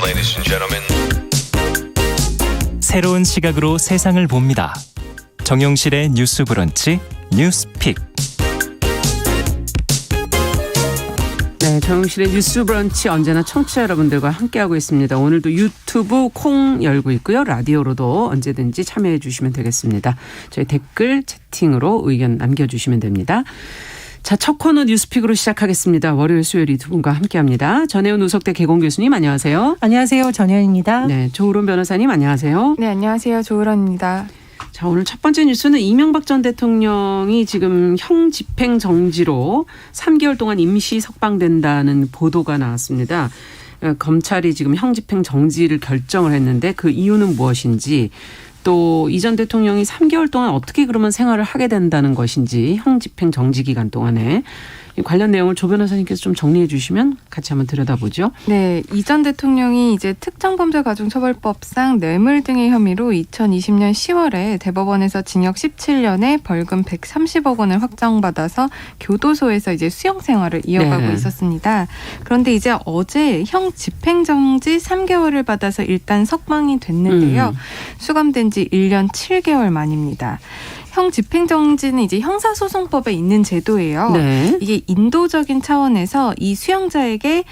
Ladies and gentlemen. 새로운 시각으로 세상을 봅니다. 정용실의 뉴스 브런치 뉴스픽. 네, 정용실의 뉴스 브런치 언제나 청취자 여러분들과 함께하고 있습니다. 오늘도 유튜브 콩 열고 있고요. 라디오로도 언제든지 참여해 주시면 되겠습니다. 저희 댓글 채팅으로 의견 남겨주시면 됩니다. 자, 첫 코너 뉴스픽으로 시작하겠습니다. 월요일 수요일 이 두 분과 함께합니다. 전혜연 우석대 개공 교수님 안녕하세요. 안녕하세요. 전혜연입니다. 네, 조으론 변호사님 안녕하세요. 네, 안녕하세요. 조으론입니다. 자, 오늘 첫 번째 뉴스는 이명박 전 대통령이 지금 형 집행 정지로 3개월 동안 임시 석방된다는 보도가 나왔습니다. 검찰이 지금 형 집행 정지를 결정을 했는데 그 이유는 무엇인지, 또 이 전 대통령이 3개월 동안 어떻게 그러면 생활을 하게 된다는 것인지, 형 집행 정지 기간 동안에 관련 내용을 조 변호사님께서 좀 정리해 주시면 같이 한번 들여다보죠. 네, 이 전 대통령이 이제 특정범죄가중처벌법상 뇌물 등의 혐의로 2020년 10월에 대법원에서 징역 17년에 벌금 130억 원을 확정받아서 교도소에서 이제 수용 생활을 이어가고 있었습니다. 그런데 이제 어제 형 집행정지 3개월을 받아서 일단 석방이 됐는데요. 수감된 지 1년 7개월 만입니다. 형 집행정지는 이제 형사소송법에 있는 제도예요. 네. 이게 인도적인 차원에서 이 수용자에게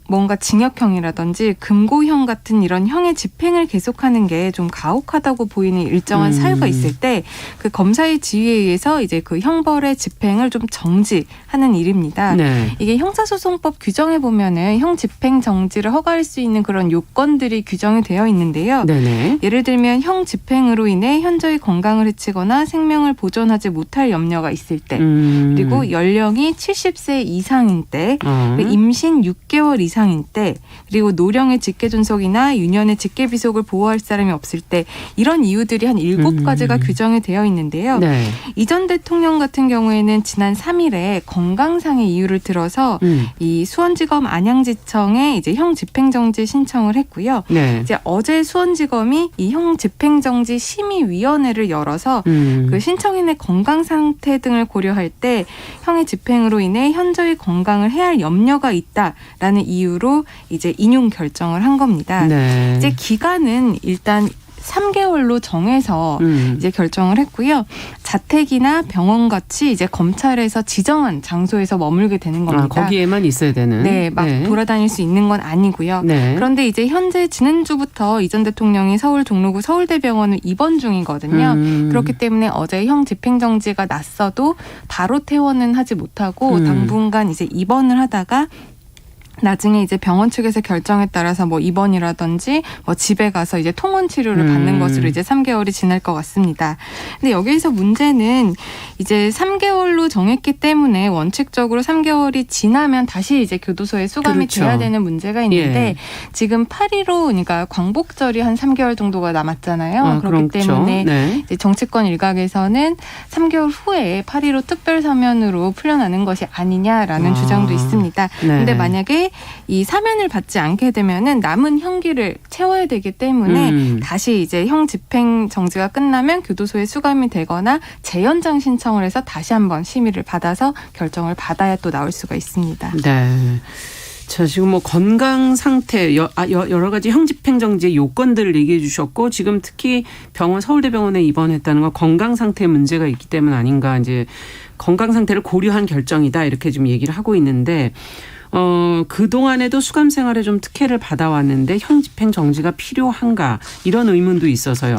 뭔가 징역형이라든지 금고형 같은 이런 형의 집행을 계속하는 게 좀 가혹하다고 보이는 일정한 사유가 있을 때 그 검사의 지휘에 의해서 이제 그 형벌의 집행을 좀 정지하는 일입니다. 네. 이게 형사소송법 규정에 보면은 형 집행 정지를 허가할 수 있는 그런 요건들이 규정이 되어 있는데요. 네네. 예를 들면 형 집행으로 인해 현저히 건강을 해치거나 생명을 보존하지 못할 염려가 있을 때, 그리고 연령이 70세 이상인 때, 임신 6개월 이상인 때, 그리고 노령의 직계 존속이나 유년의 직계 비속을 보호할 사람이 없을 때, 이런 이유들이 한 7가지가 규정이 되어 있는데요. 네. 이 전 대통령 같은 경우에는 지난 3일에 건강상의 이유를 들어서 이 수원지검 안양지청에 이제 형 집행정지 신청을 했고요. 네. 이제 어제 수원지검이 이 형 집행정지 심의위원회를 열어서 그 신청인의 건강 상태 등을 고려할 때 형의 집행으로 인해 현저히 건강을 해할 염려가 있다라는 이유로 이제 인용 결정을 한 겁니다. 네. 이제 기간은 일단 3개월로 정해서 이제 결정을 했고요. 자택이나 병원 같이 이제 검찰에서 지정한 장소에서 머물게 되는 겁니다. 거기에만 있어야 되는. 네, 막 돌아다닐 수 있는 건 아니고요. 네. 그런데 이제 현재 지난주부터 이 전 대통령이 서울 종로구 서울대병원을 입원 중이거든요. 그렇기 때문에 어제 형 집행정지가 났어도 바로 퇴원은 하지 못하고 당분간 이제 입원을 하다가 나중에 이제 병원 측에서 결정에 따라서 뭐 입원이라든지 뭐 집에 가서 이제 통원 치료를 받는 것으로 이제 3개월이 지날 것 같습니다. 근데 여기에서 문제는 이제 3개월로 정했기 때문에 원칙적으로 3개월이 지나면 다시 이제 교도소에 수감이 그렇죠. 돼야 되는 문제가 있는데 지금 8.15 그러니까 광복절이 한 3개월 정도가 남았잖아요. 그렇기 그렇죠. 때문에 네. 이제 정치권 일각에서는 3개월 후에 8.15 특별사면으로 풀려나는 것이 아니냐라는 주장도 있습니다. 근데 만약에 이 사면을 받지 않게 되면은 남은 형기를 채워야 되기 때문에 다시 이제 형 집행 정지가 끝나면 교도소에 수감이 되거나 재연장 신청을 해서 다시 한번 심의를 받아서 결정을 받아야 또 나올 수가 있습니다. 네. 자, 지금 뭐 건강 상태 여러 가지 형 집행 정지의 요건들을 얘기해 주셨고, 지금 특히 서울대병원에 입원했다는 건 건강 상태에 문제가 있기 때문 아닌가, 이제 건강 상태를 고려한 결정이다 이렇게 지금 얘기를 하고 있는데, 그동안에도 수감 생활에 좀 특혜를 받아왔는데 형 집행 정지가 필요한가, 이런 의문도 있어서요.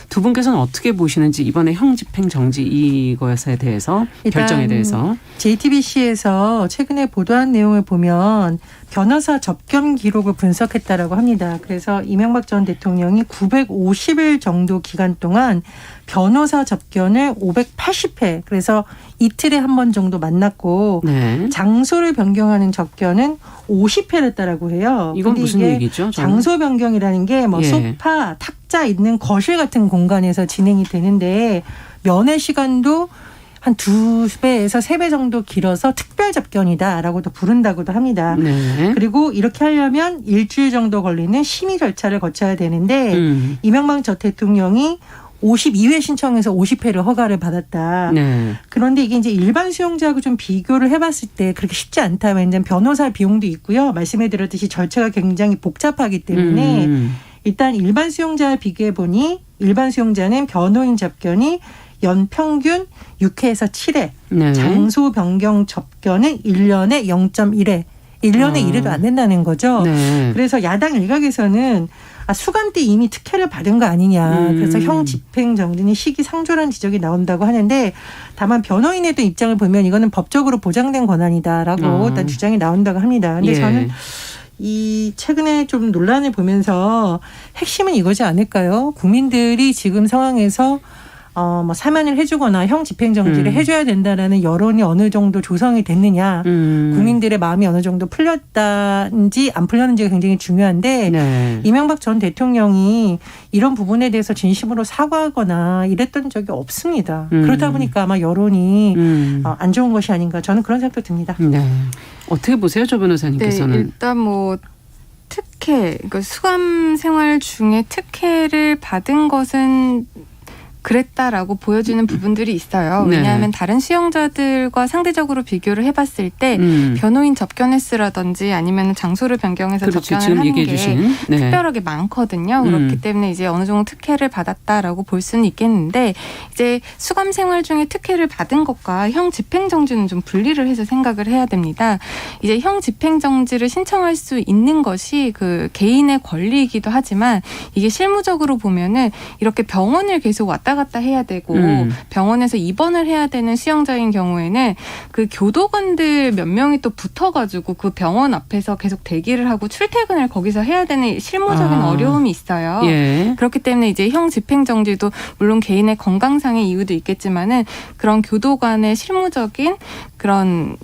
두 분께서는 어떻게 보시는지, 이번에 형 집행 정지 이것에 대해서, 결정에 대해서. JTBC에서 최근에 보도한 내용을 보면 변호사 접견 기록을 분석했다라고 합니다. 그래서 이명박 전 대통령이 950일 정도 기간 동안 변호사 접견을 580회, 그래서 이틀에 한 번 정도 만났고, 네. 장소를 변경하는 접견은 50회를 했다라고 해요. 이건 무슨 얘기죠? 장소 변경이라는 게 뭐 소파, 탁자 있는 거실 같은 공간에서 진행이 되는데, 면회 시간도 한 2배에서 3배 정도 길어서 특별 접견이다라고도 부른다고도 합니다. 네. 그리고 이렇게 하려면 일주일 정도 걸리는 심의 절차를 거쳐야 되는데 이명박 전 대통령이 52회 신청해서 50회를 허가를 받았다. 네. 그런데 이게 이제 일반 수용자하고 좀 비교를 해봤을 때 그렇게 쉽지 않다. 왜냐하면 변호사 비용도 있고요. 말씀해드렸듯이 절차가 굉장히 복잡하기 때문에 일단 일반 수용자와 비교해 보니 일반 수용자는 변호인 접견이 연 평균 6회에서 7회, 네. 장소 변경 접견은 1년에 0.1회, 1년에 1회도 안 된다는 거죠. 네. 그래서 야당 일각에서는 수감 때 이미 특혜를 받은 거 아니냐. 그래서 형 집행정지는 시기상조라는 지적이 나온다고 하는데 다만 변호인의 또 입장을 보면 이거는 법적으로 보장된 권한이다라고 일단 주장이 나온다고 합니다. 근데 예. 저는 이 최근에 좀 논란을 보면서 핵심은 이거지 않을까요? 국민들이 지금 상황에서 뭐 사면을 해주거나 형 집행정지를 해줘야 된다라는 여론이 어느 정도 조성이 됐느냐, 국민들의 마음이 어느 정도 풀렸다는지 안 풀렸는지가 굉장히 중요한데 네. 이명박 전 대통령이 이런 부분에 대해서 진심으로 사과하거나 이랬던 적이 없습니다. 그러다 보니까 아마 여론이 안 좋은 것이 아닌가 저는 그런 생각도 듭니다. 네. 어떻게 보세요, 조 변호사님께서는? 네, 일단 뭐 특혜, 그러니까 수감 생활 중에 특혜를 받은 것은 그랬다라고 보여주는 부분들이 있어요. 네. 왜냐하면 다른 수용자들과 상대적으로 비교를 해봤을 때 변호인 접견 횟수라든지 아니면 장소를 변경해서 그렇죠. 접견을 지금 하는 게 얘기해 주신. 네. 특별하게 많거든요. 그렇기 때문에 이제 어느 정도 특혜를 받았다라고 볼 수는 있겠는데 이제 수감 생활 중에 특혜를 받은 것과 형 집행정지는 좀 분리를 해서 생각을 해야 됩니다. 이제 형 집행정지를 신청할 수 있는 것이 그 개인의 권리이기도 하지만 이게 실무적으로 보면은 이렇게 병원을 계속 왔다 갔다 해야 되고 병원에서 입원을 해야 되는 수용자인 경우에는 그 교도관들 몇 명이 또 붙어가지고 그 병원 앞에서 계속 대기를 하고 출퇴근을 거기서 해야 되는 실무적인 어려움이 있어요. 예. 그렇기 때문에 이제 형 집행정지도 물론 개인의 건강상의 이유도 있겠지만은 그런 교도관의 실무적인 그런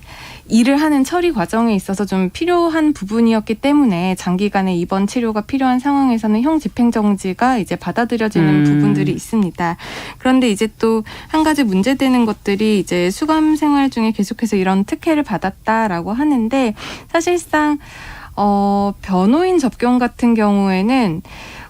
일을 하는 처리 과정에 있어서 좀 필요한 부분이었기 때문에 장기간의 입원 치료가 필요한 상황에서는 형 집행정지가 이제 받아들여지는 부분들이 있습니다. 그런데 이제 또 한 가지 문제되는 것들이 이제 수감 생활 중에 계속해서 이런 특혜를 받았다라고 하는데 사실상 변호인 접견 같은 경우에는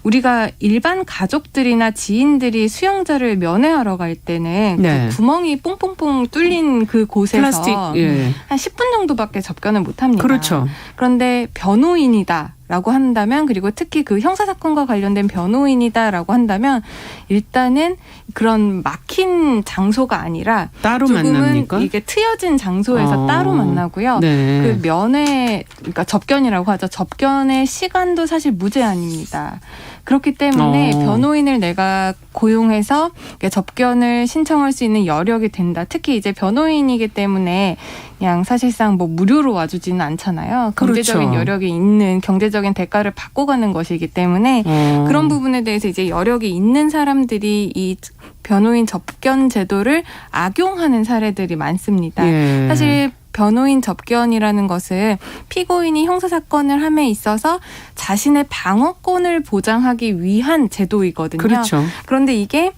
우리가 일반 가족들이나 지인들이 수용자를 면회하러 갈 때는 네. 그 구멍이 뽕뽕뽕 뚫린 그 곳에서 플라스틱. 예. 한 10분 정도밖에 접견을 못 합니다. 그렇죠. 그런데 변호인이다라고 한다면 그리고 특히 그 형사사건과 관련된 변호인이다라고 한다면 일단은 그런 막힌 장소가 아니라 따로 조금은 만납니까? 이게 트여진 장소에서 따로 만나고요. 네. 그 면회, 그러니까 접견이라고 하죠. 접견의 시간도 사실 무제한입니다. 그렇기 때문에 변호인을 내가 고용해서 접견을 신청할 수 있는 여력이 된다. 특히 이제 변호인이기 때문에 그냥 사실상 뭐 무료로 와주지는 않잖아요. 경제적인 그렇죠. 여력이 있는 경제적인 대가를 받고 가는 것이기 때문에 그런 부분에 대해서 이제 여력이 있는 사람들이 이 변호인 접견 제도를 악용하는 사례들이 많습니다. 예. 사실 변호인 접견이라는 것은 피고인이 형사사건을 함에 있어서 자신의 방어권을 보장하기 위한 제도이거든요. 그렇죠. 그런데 이게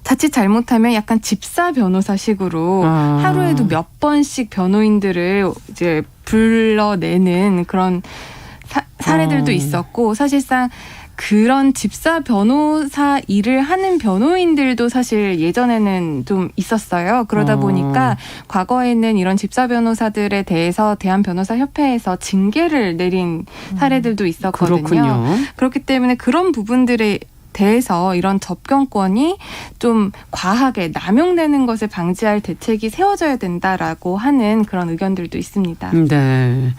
자칫 잘못하면 약간 집사 변호사식으로 하루에도 몇 번씩 변호인들을 이제 불러내는 그런 사례들도 있었고 사실상 그런 집사 변호사 일을 하는 변호인들도 사실 예전에는 좀 있었어요. 그러다 보니까 과거에는 이런 집사 변호사들에 대해서 대한변호사협회에서 징계를 내린 사례들도 있었거든요. 그렇군요. 그렇기 때문에 그런 부분들에 대해서 이런 접견권이 좀 과하게 남용되는 것을 방지할 대책이 세워져야 된다라고 하는 그런 의견들도 있습니다. 네.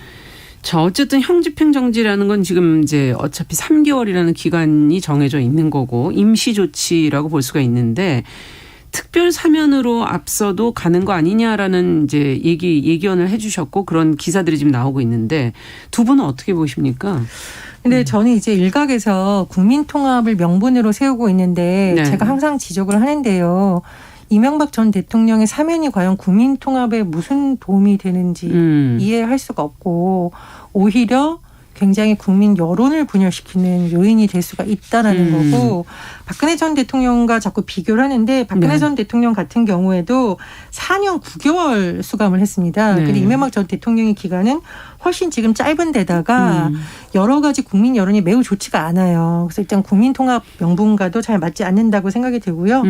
자, 어쨌든 형집행정지라는 건 지금 이제 어차피 3개월이라는 기간이 정해져 있는 거고 임시조치라고 볼 수가 있는데 특별 사면으로 앞서도 가는 거 아니냐라는 이제 예견을 해주셨고 그런 기사들이 지금 나오고 있는데 두 분은 어떻게 보십니까? 근데 저는 이제 일각에서 국민통합을 명분으로 세우고 있는데 네. 제가 항상 지적을 하는데요. 이명박 전 대통령의 사면이 과연 국민통합에 무슨 도움이 되는지 이해할 수가 없고 오히려 굉장히 국민 여론을 분열시키는 요인이 될 수가 있다라는 거고 박근혜 전 대통령과 자꾸 비교를 하는데 박근혜 네. 전 대통령 같은 경우에도 4년 9개월 수감을 했습니다. 네. 그리고 이명박 전 대통령의 기간은 훨씬 지금 짧은 데다가 여러 가지 국민 여론이 매우 좋지가 않아요. 그래서 일단 국민통합 명분과도 잘 맞지 않는다고 생각이 들고요.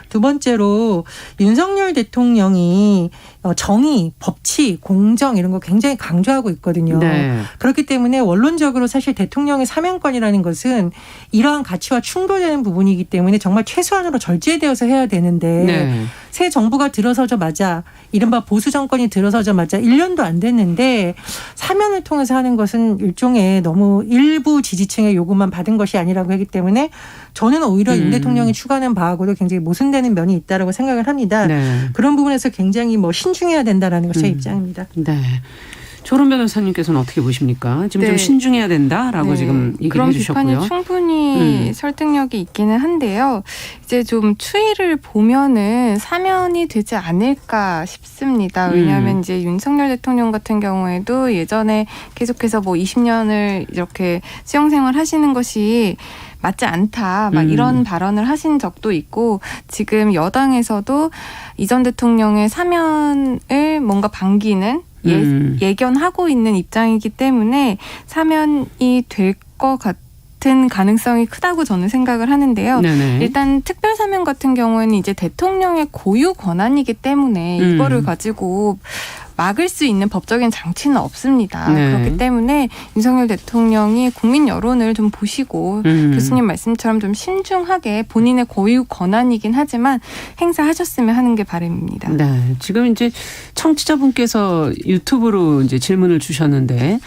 두 번째로 윤석열 대통령이 정의, 법치, 공정 이런 거 굉장히 강조하고 있거든요. 네. 그렇기 때문에 원론적으로 사실 대통령의 사면권이라는 것은 이러한 가치와 충돌되는 부분이기 때문에 정말 최소한으로 절제되어서 해야 되는데 네. 새 정부가 들어서자마자 이른바 보수 정권이 들어서자마자 1년도 안 됐는데 사면을 통해서 하는 것은 일종의 너무 일부 지지층의 요구만 받은 것이 아니라고 하기 때문에 저는 오히려 윤 대통령이 추구하는 바하고도 굉장히 모순되는 면이 있다고 생각을 합니다. 네. 그런 부분에서 굉장히 신중해야 된다라는 것이 제 입장입니다. 네. 조론 변호사님께서는 어떻게 보십니까? 지금 좀 네. 신중해야 된다라고 지금 얘기를 그런 해주셨고요. 비판이 충분히 설득력이 있기는 한데요. 이제 좀 추이를 보면은 사면이 되지 않을까 싶습니다. 왜냐하면 이제 윤석열 대통령 같은 경우에도 예전에 계속해서 20년을 이렇게 수용생활 하시는 것이 맞지 않다. 막 이런 발언을 하신 적도 있고 지금 여당에서도 이 전 대통령의 사면을 뭔가 반기는 예견하고 있는 입장이기 때문에 사면이 될 것 같은 가능성이 크다고 저는 생각을 하는데요. 네네. 일단 특별 사면 같은 경우에는 이제 대통령의 고유 권한이기 때문에 이거를 가지고 막을 수 있는 법적인 장치는 없습니다. 네. 그렇기 때문에 윤석열 대통령이 국민 여론을 좀 보시고 교수님 말씀처럼 좀 신중하게 본인의 고유 권한이긴 하지만 행사하셨으면 하는 게 바람입니다. 네. 지금 이제 청취자분께서 유튜브로 이제 질문을 주셨는데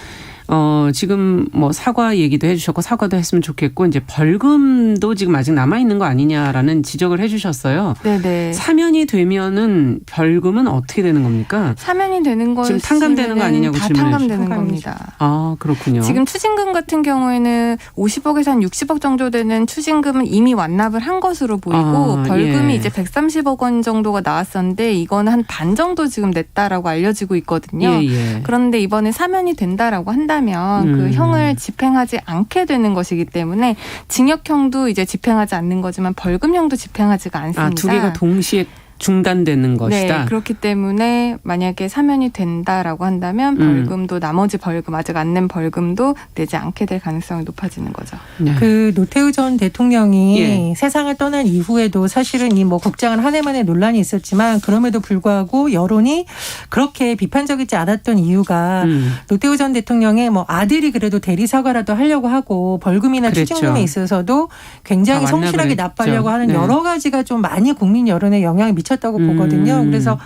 지금 사과 얘기도 해주셨고 사과도 했으면 좋겠고 이제 벌금도 지금 아직 남아 있는 거 아니냐라는 지적을 해주셨어요. 네네. 사면이 되면은 벌금은 어떻게 되는 겁니까? 사면이 되는 거 지금 탕감되는 거 아니냐고 다 질문해 탕감되는 주셨어요. 겁니다. 아 그렇군요. 지금 추징금 같은 경우에는 50억에서 한 60억 정도 되는 추징금은 이미 완납을 한 것으로 보이고 벌금이 예. 이제 130억 원 정도가 나왔었는데 이거는 한 반 정도 지금 냈다라고 알려지고 있거든요. 예. 그런데 이번에 사면이 된다라고 한다면 그 형을 집행하지 않게 되는 것이기 때문에 징역형도 이제 집행하지 않는 거지만 벌금형도 집행하지가 않습니다. 두 개가 동시에 중단되는 것이다. 네, 그렇기 때문에 만약에 사면이 된다라고 한다면 벌금도 나머지 벌금 아직 안 낸 벌금도 내지 않게 될 가능성이 높아지는 거죠. 네. 그 노태우 전 대통령이 예. 세상을 떠난 이후에도 사실은 이 국장은 한 해만에 논란이 있었지만 그럼에도 불구하고 여론이 그렇게 비판적이지 않았던 이유가 노태우 전 대통령의 아들이 그래도 대리 사과라도 하려고 하고 벌금이나 그랬죠. 추징금에 있어서도 굉장히 다 완납을 성실하게 했죠. 납부하려고 하는 네. 여러 가지가 좀 많이 국민 여론에 영향을 미쳤다고 보거든요. 그래서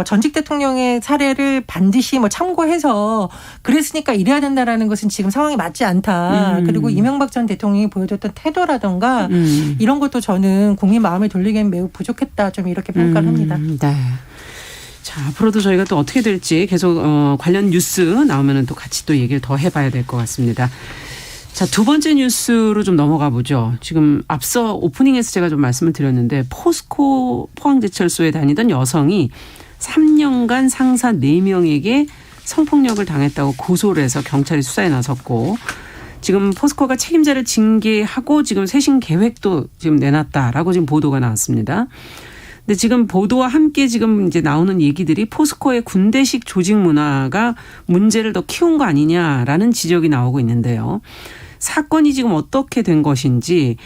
전직 대통령의 사례를 반드시 참고해서 그랬으니까 이래야 된다라는 것은 지금 상황이 맞지 않다. 그리고 이명박 전 대통령이 보여줬던 태도라던가 이런 것도 저는 국민 마음을 돌리기엔 매우 부족했다. 좀 이렇게 평가를 합니다. 네. 자, 앞으로도 저희가 또 어떻게 될지 계속 관련 뉴스 나오면은 또 같이 또 얘기를 더 해봐야 될 것 같습니다. 자, 두 번째 뉴스로 좀 넘어가 보죠. 지금 앞서 오프닝에서 제가 좀 말씀을 드렸는데 포스코 포항제철소에 다니던 여성이 3년간 상사 4명에게 성폭력을 당했다고 고소를 해서 경찰이 수사에 나섰고 지금 포스코가 책임자를 징계하고 지금 쇄신 계획도 지금 내놨다라고 지금 보도가 나왔습니다. 근데 지금 보도와 함께 지금 이제 나오는 얘기들이 포스코의 군대식 조직 문화가 문제를 더 키운 거 아니냐라는 지적이 나오고 있는데요. 사건이 지금 어떻게 된 것인지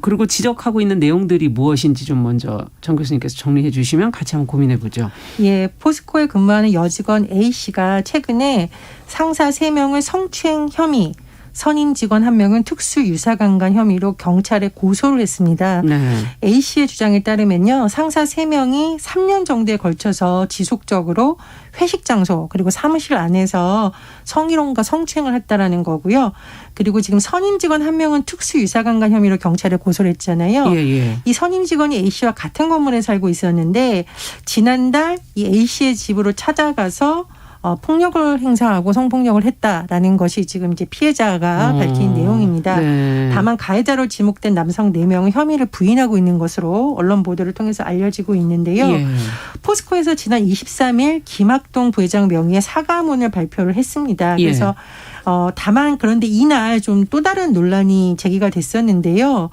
그리고 지적하고 있는 내용들이 무엇인지 좀 먼저 정 교수님께서 정리해 주시면 같이 한번 고민해 보죠. 예, 포스코에 근무하는 여직원 A씨가 최근에 상사 3명을 성추행 혐의, 선임 직원 1명은 특수 유사강간 혐의로 경찰에 고소를 했습니다. 네. A씨의 주장에 따르면요. 상사 3명이 3년 정도에 걸쳐서 지속적으로 회식 장소 그리고 사무실 안에서 성희롱과 성추행을 했다라는 거고요. 그리고 지금 선임 직원 1명은 특수 유사강간 혐의로 경찰에 고소를 했잖아요. 예. 이 선임 직원이 A씨와 같은 건물에 살고 있었는데 지난달 이 A씨의 집으로 찾아가서 폭력을 행사하고 성폭력을 했다라는 것이 지금 이제 피해자가 밝힌 내용입니다. 네. 다만 가해자로 지목된 남성 4명은 혐의를 부인하고 있는 것으로 언론 보도를 통해서 알려지고 있는데요. 예. 포스코에서 지난 23일 김학동 부회장 명의의 사과문을 발표를 했습니다. 그래서 다만 그런데 이날 좀 또 다른 논란이 제기가 됐었는데요.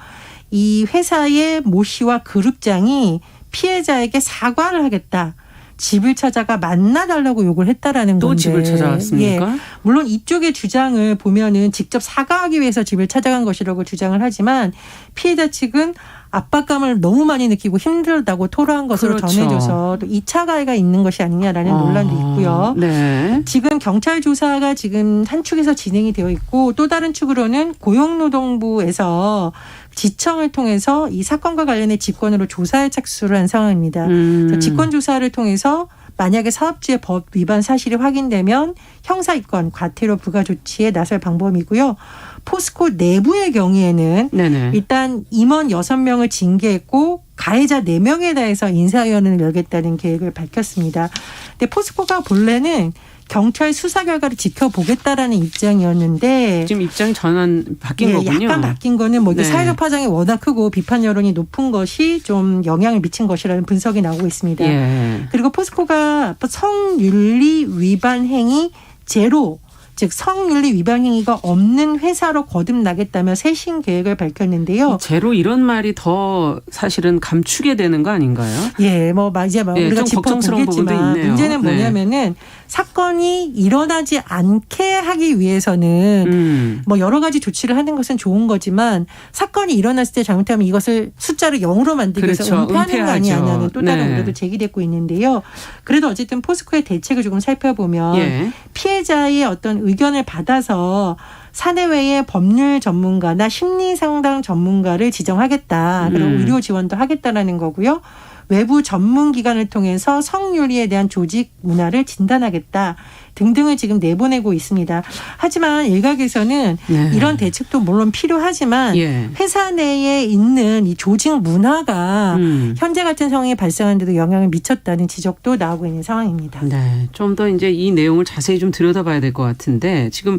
이 회사의 모 씨와 그룹장이 피해자에게 사과를 하겠다. 집을 찾아가 만나달라고 요구를 했다라는 또 건데. 집을 찾아왔습니까? 예. 물론 이쪽의 주장을 보면은 직접 사과하기 위해서 집을 찾아간 것이라고 주장을 하지만 피해자 측은 압박감을 너무 많이 느끼고 힘들다고 토로한 것으로 그렇죠. 전해져서 또 2차 가해가 있는 것이 아니냐라는 논란도 있고요. 네. 지금 경찰 조사가 지금 한 축에서 진행이 되어 있고 또 다른 축으로는 고용노동부에서 지청을 통해서 이 사건과 관련해 직권으로 조사에 착수를 한 상황입니다. 그래서 직권 조사를 통해서 만약에 사업주의 법 위반 사실이 확인되면 형사 입건, 과태료 부과 조치에 나설 방법이고요. 포스코 내부의 경우에는 네네. 일단 임원 6명을 징계했고 가해자 4명에 대해서 인사위원회를 열겠다는 계획을 밝혔습니다. 근데 포스코가 본래는 경찰 수사 결과를 지켜보겠다라는 입장이었는데 지금 입장이 전환 바뀐 거군요. 약간 바뀐 거는 뭐 이게 네. 사회적 파장이 워낙 크고 비판 여론이 높은 것이 좀 영향을 미친 것이라는 분석이 나오고 있습니다. 예. 그리고 포스코가 성윤리 위반 행위 제로, 즉 성윤리 위반 행위가 없는 회사로 거듭나겠다며 쇄신 계획을 밝혔는데요. 제로 이런 말이 더 사실은 감추게 되는 거 아닌가요? 예, 뭐 이제 예, 우리가 좀 걱정스러운 부분도 짚어보겠지만 있네요. 문제는 네. 뭐냐면은 사건이 일어나지 않게 하기 위해서는 뭐 여러 가지 조치를 하는 것은 좋은 거지만 사건이 일어났을 때 잘못하면 이것을 숫자를 0으로 만들기 위해서 그렇죠. 은폐하는 거 아니냐는 또 다른 네. 우려도 제기되고 있는데요. 그래도 어쨌든 포스코의 대책을 조금 살펴보면 예. 피해자의 어떤 의견을 받아서 사내외의 법률 전문가나 심리 상담 전문가를 지정하겠다. 그리고 의료 지원도 하겠다라는 거고요. 외부 전문기관을 통해서 성윤리에 대한 조직 문화를 진단하겠다 등등을 지금 내보내고 있습니다. 하지만 일각에서는 네. 이런 대책도 물론 필요하지만 예. 회사 내에 있는 이 조직 문화가 현재 같은 상황이 발생하는 데도 영향을 미쳤다는 지적도 나오고 있는 상황입니다. 네. 좀 더 이제 이 내용을 자세히 좀 들여다봐야 될 것 같은데 지금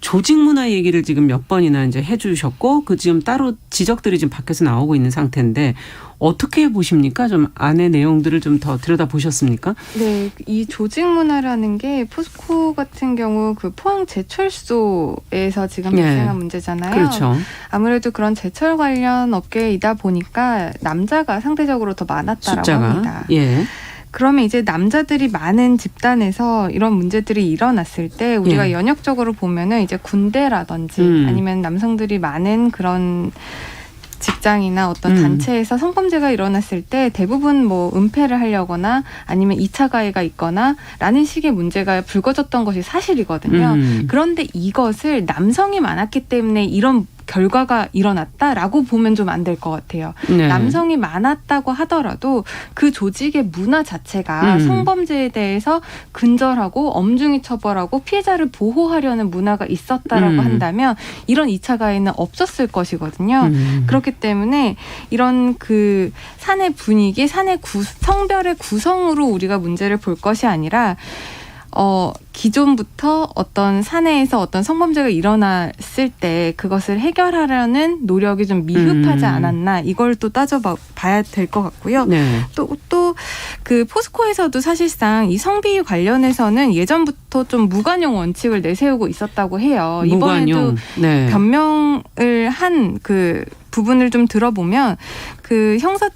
조직 문화 얘기를 지금 몇 번이나 이제 해주셨고 그 지금 따로 지적들이 지금 밖에서 나오고 있는 상태인데 어떻게 보십니까? 좀 안의 내용들을 좀 더 들여다 보셨습니까? 네, 이 조직 문화라는 게 포스코 같은 경우 그 포항 제철소에서 지금 예. 발생한 문제잖아요. 그렇죠. 아무래도 그런 제철 관련 업계이다 보니까 남자가 상대적으로 더 많았다라고 숫자가. 합니다. 예. 그러면 이제 남자들이 많은 집단에서 이런 문제들이 일어났을 때 우리가 예. 연역적으로 보면은 이제 군대라든지 아니면 남성들이 많은 그런 직장이나 어떤 단체에서 성범죄가 일어났을 때 대부분 뭐 은폐를 하려거나 아니면 2차 가해가 있거나 라는 식의 문제가 불거졌던 것이 사실이거든요. 그런데 이것을 남성이 많았기 때문에 이런 결과가 일어났다라고 보면 좀 안 될 것 같아요. 네. 남성이 많았다고 하더라도 그 조직의 문화 자체가 성범죄에 대해서 근절하고 엄중히 처벌하고 피해자를 보호하려는 문화가 있었다라고 한다면 이런 2차 가해는 없었을 것이거든요. 그렇기 때문에 이런 그 사내 분위기, 성별의 구성으로 우리가 문제를 볼 것이 아니라 기존부터 어떤 사내에서 어떤 성범죄가 일어났을 때 그것을 해결하려는 노력이 좀 미흡하지 않았나 이걸 또 따져봐야 될 것 같고요. 네. 또 그 포스코에서도 사실상 이 성비위 관련해서는 예전부터 좀 무관용 원칙을 내세우고 있었다고 해요. 무관용. 이번에도 네. 변명을 한 그 부분을 좀 들어보면 그 형사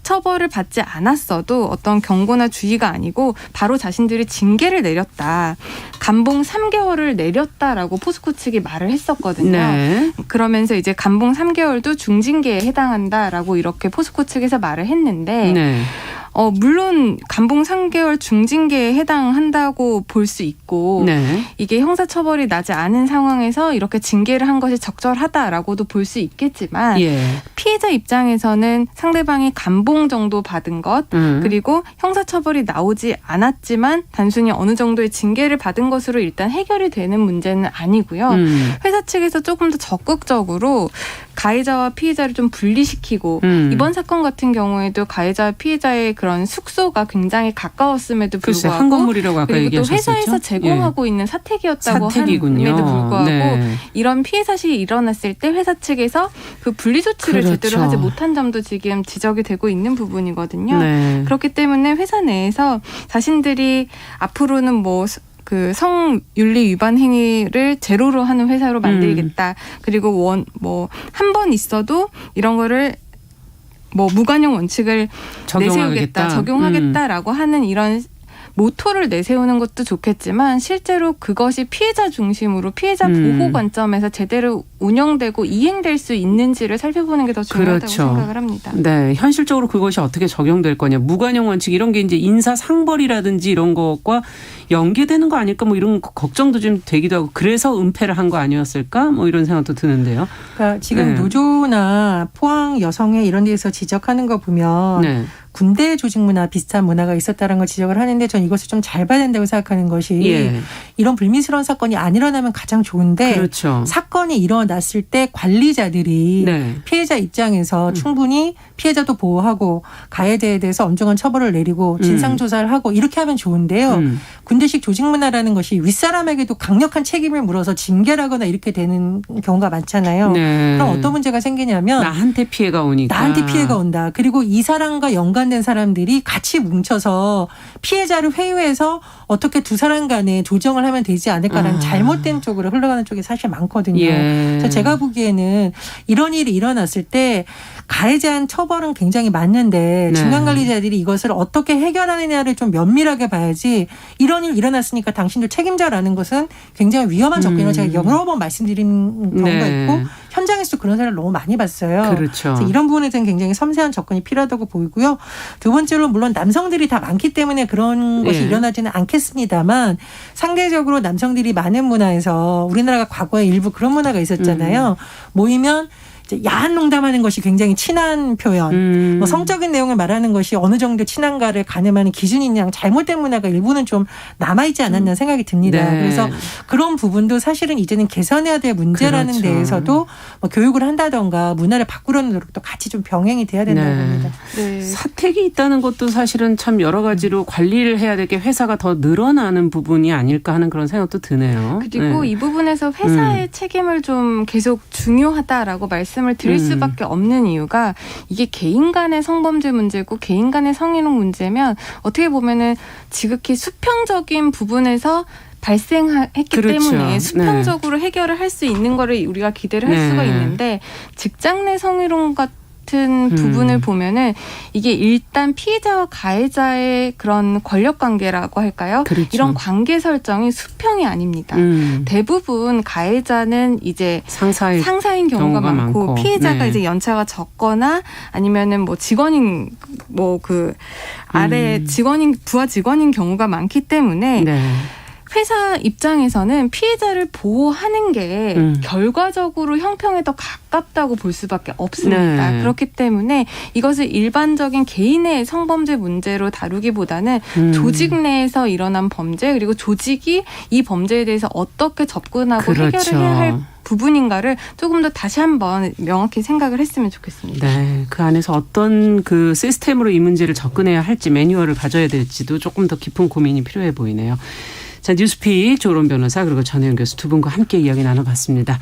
처벌을 받지 않았어도 어떤 경고나 주의가 아니고 바로 자신들이 징계를 내렸다. 감봉 3개월을 내렸다라고 포스코 측이 말을 했었거든요. 네. 그러면서 이제 감봉 3개월도 중징계에 해당한다라고 이렇게 포스코 측에서 말을 했는데 네. 물론 감봉 3개월 중징계에 해당한다고 볼 수 있고 네. 이게 형사처벌이 나지 않은 상황에서 이렇게 징계를 한 것이 적절하다라고도 볼 수 있겠지만 예. 피해자 입장에서는 상대방이 감봉 정도 받은 것 그리고 형사처벌이 나오지 않았지만 단순히 어느 정도의 징계를 받은 것으로 일단 해결이 되는 문제는 아니고요. 회사 측에서 조금 더 적극적으로 가해자와 피해자를 좀 분리시키고 이번 사건 같은 경우에도 가해자와 피해자의 그런 숙소가 굉장히 가까웠음에도 글쎄 불구하고 한 건물이라고 아까 그리고 또 얘기하셨었죠. 회사에서 제공하고 있는 사택이었다고 사택이군요. 함에도 불구하고 네. 이런 피해 사실이 일어났을 때 회사 측에서 그 분리 조치를 그렇죠. 제대로 하지 못한 점도 지금 지적이 되고 있는 부분이거든요. 네. 그렇기 때문에 회사 내에서 자신들이 앞으로는 뭐 그 성윤리 위반 행위를 제로로 하는 회사로 만들겠다. 그리고 한 번 있어도 이런 거를 무관용 원칙을 내세우겠다, 적용하겠다라고 하는 이런 모토를 내세우는 것도 좋겠지만 실제로 그것이 피해자 중심으로 피해자 보호 관점에서 제대로 운영되고 이행될 수 있는지를 살펴보는 게 더 중요하다고 그렇죠. 생각을 합니다. 네, 현실적으로 그것이 어떻게 적용될 거냐. 무관용 원칙 이런 게 이제 인사상벌이라든지 이런 것과 연계되는 거 아닐까 뭐 이런 걱정도 좀 되기도 하고 그래서 은폐를 한 거 아니었을까 뭐 이런 생각도 드는데요. 그러니까 지금 노조나 포항 여성회 이런 데에서 지적하는 거 보면 네. 군대 조직 문화 비슷한 문화가 있었다는 걸 지적을 하는데 전 이것을 좀 잘 봐야 된다고 생각하는 것이 이런 불미스러운 사건이 안 일어나면 가장 좋은데 그렇죠. 사건이 일어났을 때 관리자들이 피해자 입장에서 충분히 피해자도 보호하고 가해자에 대해서 엄중한 처벌을 내리고 진상조사를 하고 이렇게 하면 좋은데요. 군대식 조직 문화라는 것이 윗사람에게도 강력한 책임을 물어서 징계라거나 이렇게 되는 경우가 많잖아요. 네. 그럼 어떤 문제가 생기냐면 나한테 피해가 오니까. 나한테 피해가 온다. 그리고 이 사람과 연관된 사람들이 같이 뭉쳐서 피해자를 회유해서 어떻게 두 사람 간에 조정을 하면 되지 않을까라는 잘못된 쪽으로 흘러가는 쪽이 사실 많거든요. 그래서 제가 보기에는 이런 일이 일어났을 때 가해자한 처벌은 굉장히 맞는데 중간 관리자들이 이것을 어떻게 해결하느냐를 좀 면밀하게 봐야지 이런 일 일어났으니까 당신도 책임져라는 것은 굉장히 위험한 접근이라고 제가 여러 번 말씀드린 경우가 있고 현장에서도 그런 사례를 너무 많이 봤어요. 그렇죠. 그래서 이런 부분에 대한 굉장히 섬세한 접근이 필요하다고 보이고요. 두 번째로 물론 남성들이 다 많기 때문에 그런 것이 일어나지는 않겠습니다만 상대적으로 남성들이 많은 문화에서 우리나라가 과거에 일부 그런 문화가 있었잖아요. 모이면 야한 농담하는 것이 굉장히 친한 표현, 뭐 성적인 내용을 말하는 것이 어느 정도 친한가를 가늠하는 기준인 양 잘못된 문화가 일부는 좀 남아있지 않았나 생각이 듭니다. 그래서 그런 부분도 사실은 이제는 개선해야 될 문제라는 데에서도 뭐 교육을 한다던가 문화를 바꾸려는 노력도 같이 좀 병행이 돼야 된다고 봅니다. 사택이 있다는 것도 사실은 참 여러 가지로 관리를 해야 될 게 회사가 더 늘어나는 부분이 아닐까 하는 그런 생각도 드네요. 그리고 이 부분에서 회사의 책임을 좀 계속 중요하다라고 말씀을 드릴 수밖에 없는 이유가 이게 개인 간의 성범죄 문제고 개인 간의 성희롱 문제면 어떻게 보면은 지극히 수평적인 부분에서 발생했기 때문에 수평적으로 해결을 할 수 있는 거를 우리가 기대를 할 수가 있는데 직장 내 성희롱 같은 부분을 보면은 이게 일단 피해자와 가해자의 그런 권력 관계라고 할까요? 이런 관계 설정이 수평이 아닙니다. 대부분 가해자는 이제 상사인 경우가 많고 피해자가 이제 연차가 적거나 아니면은 뭐 직원인 그 아래 부하 직원인 경우가 많기 때문에 회사 입장에서는 피해자를 보호하는 게 결과적으로 형평에 더 가깝다고 볼 수밖에 없습니다. 그렇기 때문에 이것을 일반적인 개인의 성범죄 문제로 다루기보다는 조직 내에서 일어난 범죄 그리고 조직이 이 범죄에 대해서 어떻게 접근하고 해결을 해야 할 부분인가를 조금 더 다시 한번 명확히 생각을 했으면 좋겠습니다. 네, 그 안에서 어떤 그 시스템으로 이 문제를 접근해야 할지 매뉴얼을 가져야 될지도 조금 더 깊은 고민이 필요해 보이네요. 자, 뉴스픽 조론 변호사 그리고 전혜연 교수 두 분과 함께 이야기 나눠봤습니다.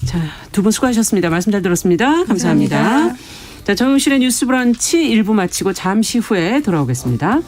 자, 두 분 수고하셨습니다. 말씀 잘 들었습니다. 감사합니다. 자, 정용실의 뉴스 브런치 1부 마치고 잠시 후에 돌아오겠습니다.